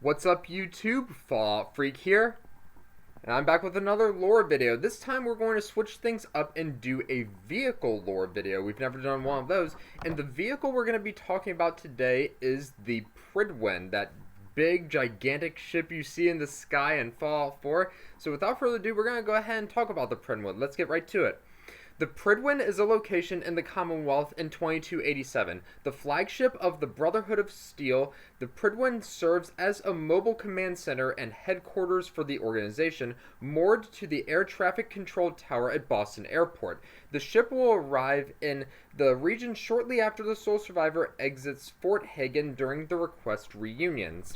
What's up YouTube? Fallout Freak here, and I'm back with another lore video. This time we're going to switch things up and do a vehicle lore video. We've never done one of those, and the vehicle we're going to be talking about today is the Prydwen, that big gigantic ship you see in the sky in Fallout 4. So without further ado, we're going to go ahead and talk about the Prydwen. Let's get right to it. The Prydwen is a location in the Commonwealth in 2287. The flagship of the Brotherhood of Steel, the Prydwen serves as a mobile command center and headquarters for the organization, moored to the air traffic control tower at Boston Airport. The ship will arrive in the region shortly after the sole survivor exits Fort Hagen during the Request reunions.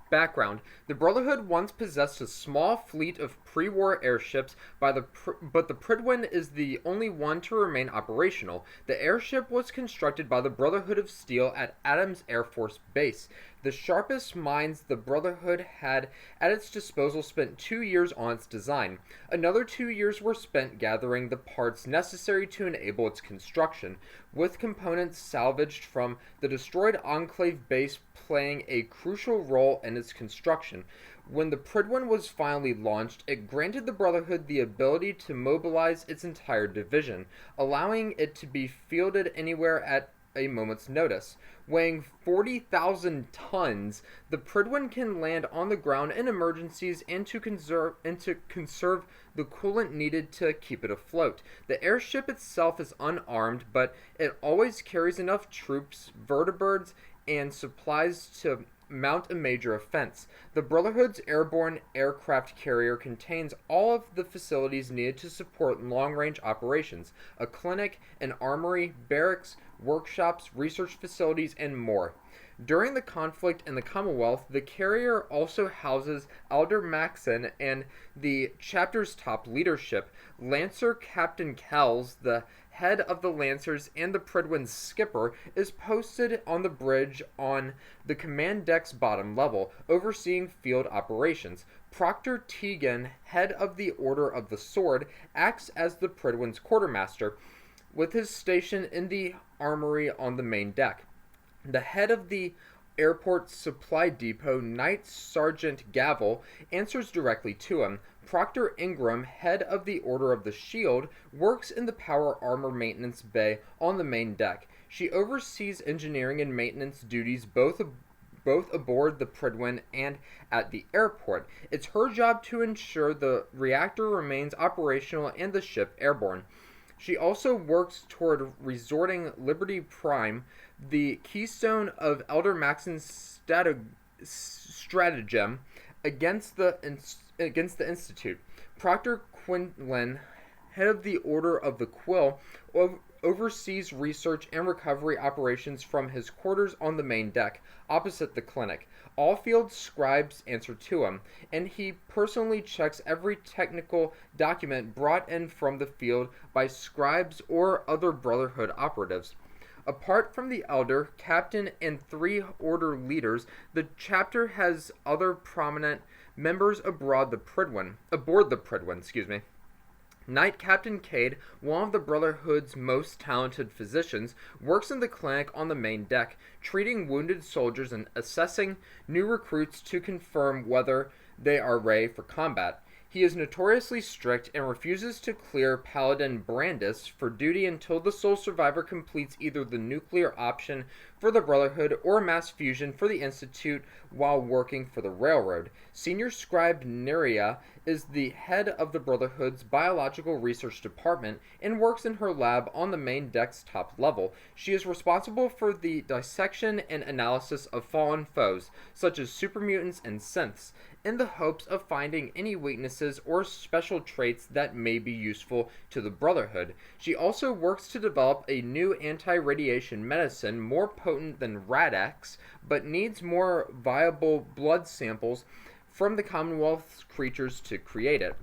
Background: the Brotherhood once possessed a small fleet of pre-war airships, but the Prydwen is the only one to remain operational. The airship was constructed by the Brotherhood of Steel at Adams Air Force Base. The sharpest minds the Brotherhood had at its disposal spent 2 years on its design. Another 2 years were spent gathering the parts necessary to enable its construction, with components salvaged from the destroyed Enclave base playing a crucial role in its construction. When the Prydwen was finally launched, it granted the Brotherhood the ability to mobilize its entire division, allowing it to be fielded anywhere at a moment's notice. Weighing 40,000 tons, the Prydwen can land on the ground in emergencies and to conserve the coolant needed to keep it afloat. The airship itself is unarmed, but it always carries enough troops, vertibirds, and supplies to mount a major offense. The Brotherhood's airborne aircraft carrier contains all of the facilities needed to support long-range operations: a clinic, an armory, barracks, workshops, research facilities, and more. During the conflict in the Commonwealth, the carrier also houses Elder Maxon and the chapter's top leadership. Lancer Captain Kells, the head of the Lancers and the Prydwen's skipper, is posted on the bridge on the command deck's bottom level, overseeing field operations. Proctor Tegan, head of the Order of the Sword, acts as the Prydwen's quartermaster, with his station in the armory on the main deck. The head of the airport supply depot, Knight Sergeant Gavel, answers directly to him. Proctor Ingram, head of the Order of the Shield, works in the power armor maintenance bay on the main deck. She oversees engineering and maintenance duties both aboard the Prydwen and at the airport. It's her job to ensure the reactor remains operational and the ship airborne. She also works toward resorting Liberty Prime, the keystone of Elder Maxon's stratagem, against the Institute. Proctor Quinlan, head of the Order of the Quill, oversees research and recovery operations from his quarters on the main deck, opposite the clinic. All field scribes answer to him, and he personally checks every technical document brought in from the field by scribes or other Brotherhood operatives. Apart from the Elder, Captain, and 3 Order leaders, the chapter has other prominent members aboard the Prydwen. Knight Captain Cade, one of the Brotherhood's most talented physicians, works in the clinic on the main deck, treating wounded soldiers and assessing new recruits to confirm whether they are ready for combat. He is notoriously strict and refuses to clear Paladin Brandis for duty until the sole survivor completes either the nuclear option for the Brotherhood or mass fusion for the Institute while working for the Railroad. Senior Scribe Neria is the head of the Brotherhood's Biological Research Department and works in her lab on the main deck's top level. She is responsible for the dissection and analysis of fallen foes, such as supermutants and synths, in the hopes of finding any weaknesses or special traits that may be useful to the Brotherhood. She also works to develop a new anti-radiation medicine more potent than Rad-X, but needs more viable blood samples from the Commonwealth's creatures to create it.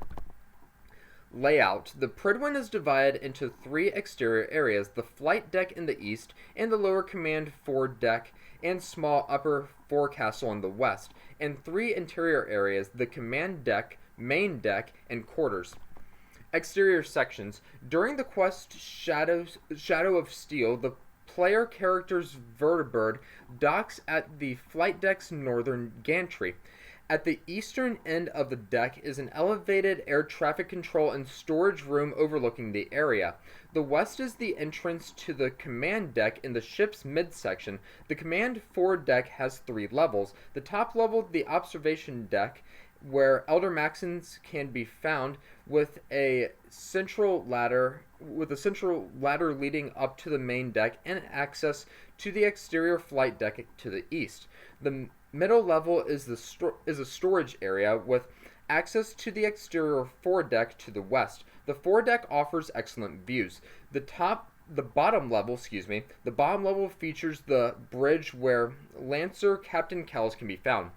Layout: the Prydwen is divided into 3 exterior areas: the flight deck in the east, and the lower command foredeck and small upper forecastle in the west, and 3 interior areas: the command deck, main deck, and quarters. Exterior sections: during the quest Shadow of Steel, the player character's vertibird docks at the flight deck's northern gantry. At the eastern end of the deck is an elevated air traffic control and storage room overlooking the area. The west is the entrance to the command deck in the ship's midsection. The command forward deck has 3 levels. The top level, the observation deck, where Elder Maxons can be found, with a central ladder leading up to the main deck and access to the exterior flight deck to the east. The middle level is a storage area with access to the exterior foredeck to the west. The foredeck offers excellent views. The bottom level features the bridge where Lancer Captain Kells can be found.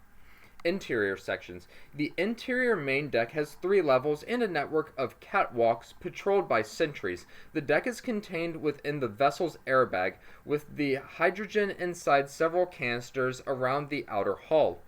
Interior sections. The interior main deck has 3 levels and a network of catwalks patrolled by sentries. The deck is contained within the vessel's airbag, with the hydrogen inside several canisters around the outer hull.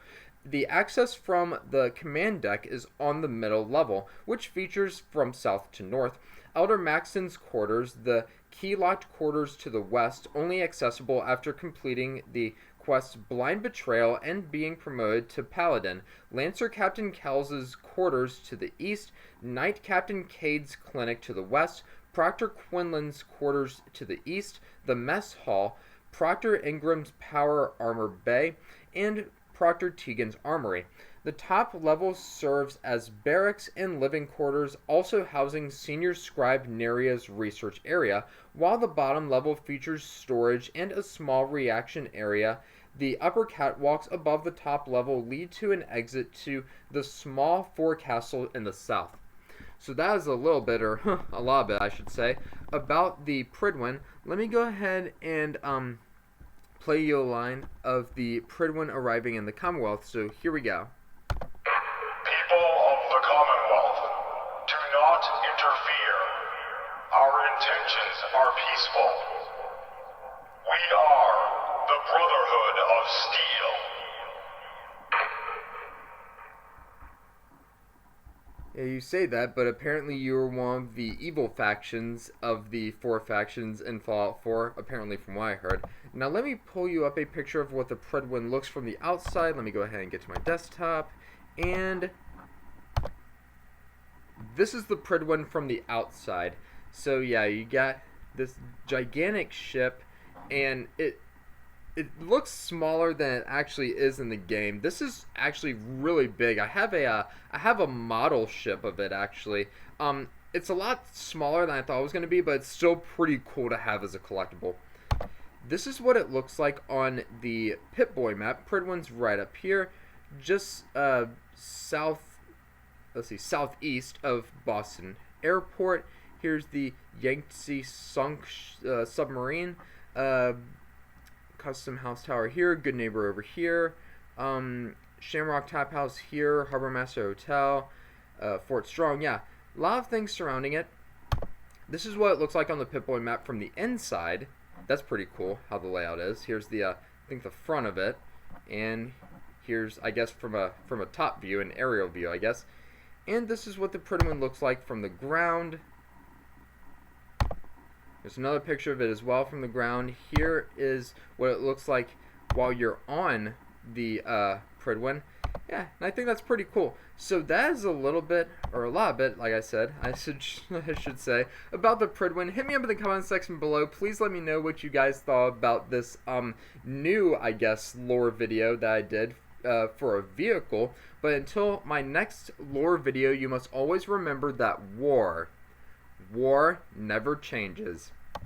The access from the command deck is on the middle level, which features from south to north. Elder Maxon's quarters, the key-locked quarters to the west, only accessible after completing the quest Blind Betrayal and being promoted to Paladin. Lancer Captain Kells's quarters to the east, Knight Captain Cade's clinic to the west, Proctor Quinlan's quarters to the east, the mess hall, Proctor Ingram's power armor bay, and Proctor Tegan's armory. The top level serves as barracks and living quarters, also housing Senior Scribe Neria's research area, while the bottom level features storage and a small reaction area. The upper catwalks above the top level lead to an exit to the small forecastle in the south. So that is a little bit, or a lot of it, I should say, about the Prydwen. Let me go ahead and play you a line of the Prydwen arriving in the Commonwealth. So here we go. People of the Commonwealth, do not interfere. Our intentions are peaceful. We are the Brotherhood of Steel. Yeah, you say that, but apparently you were one of the evil factions of the 4 factions in Fallout 4, apparently from what I heard. Now let me pull you up a picture of what the Prydwen looks from the outside. Let me go ahead and get to my desktop. And this is the Prydwen from the outside. So yeah, you got this gigantic ship, and it looks smaller than it actually is in the game. This is actually really big. I have a model ship of it actually. It's a lot smaller than I thought it was going to be, but it's still pretty cool to have as a collectible. This is what it looks like on the Pip-Boy map. Prydwen's right up here, just southeast of Boston Airport. Here's the Yangtze sunk submarine. Custom House Tower here, Good Neighbor over here, Shamrock Tap House here, Harbor Master Hotel, Fort Strong. Yeah, a lot of things surrounding it. This is what it looks like on the Pip-Boy map from the inside. That's pretty cool how the layout is. Here's the I think the front of it, and here's, I guess, from a top view, an aerial view, I guess. And this is what the Prydwen looks like from the ground. There's another picture of it as well from the ground. Here is what it looks like while you're on the Prydwen. Yeah, and I think that's pretty cool. So that is a little bit, or a lot of it, like I said, I should say, about the Prydwen. Hit me up in the comment section below. Please let me know what you guys thought about this new, I guess, lore video that I did for a vehicle. But until my next lore video, you must always remember that war never changes.